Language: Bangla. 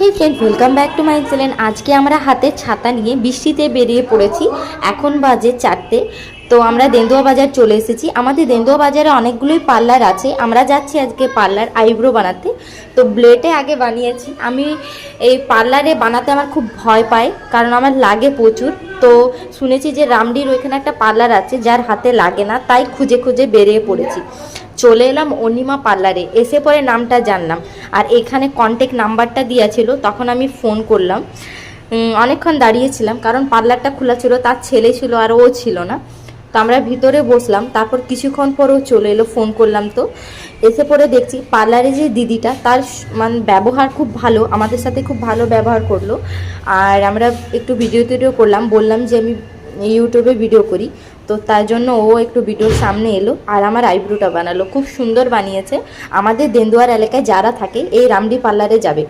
Hey friend welcome back to my channel. आज के আমরা হাতে ছাতা নিয়ে বৃষ্টিতে বেরিয়ে পড়েছি। এখন বাজে 4টে। তো আমরা দেন্দুয়া বাজার চলে এসেছি। আমাদের দেন্দুয়া বাজারে অনেকগুলোই পার্লার আছে। আমরা যাচ্ছি আজকে পার্লার আইব্রো বানাতে। তো ব্লেডে আগে বানিয়েছি। আমি এই পার্লারে বানাতে আমার খুব ভয় পাই, কারণ আমার লাগে প্রচুর। তো শুনেছি যে রামডির ওইখানে একটা পার্লার আছে যার হাতে লাগে না, তাই খুঁজে খুঁজে বেরিয়ে পড়েছি। চলে এলাম অনিমা পার্লারে। এসে পরে নামটা জানলাম, আর এখানে কন্ট্যাক্ট নাম্বারটা দেওয়া ছিল। তখন আমি ফোন করলাম। অনেকক্ষণ দাঁড়িয়েছিলাম, কারণ পার্লারটা খোলা ছিল, তার ছেলে ছিল আর ও ছিল না। তো আমরা ভিতরে বসলাম। তারপর কিছুক্ষণ পরেও চলে এলো, ফোন করলাম। তো এসে পরে দেখছি পার্লারে যে দিদিটা, তার মানে ব্যবহার খুব ভালো, আমাদের সাথে খুব ভালো ব্যবহার করলো। আর আমরা একটু ভিডিও টিডিও করলাম, বললাম যে আমি ইউটিউবে ভিডিও করি। তো তার জন্য ও একটু ভিডিওর সামনে এলো আর আমার আইব্রোটা বানালো। খুব সুন্দর বানিয়েছে। আমাদের দেন্দুয়ার এলাকায় যারা থাকে এই রামডি পার্লারে যাবে।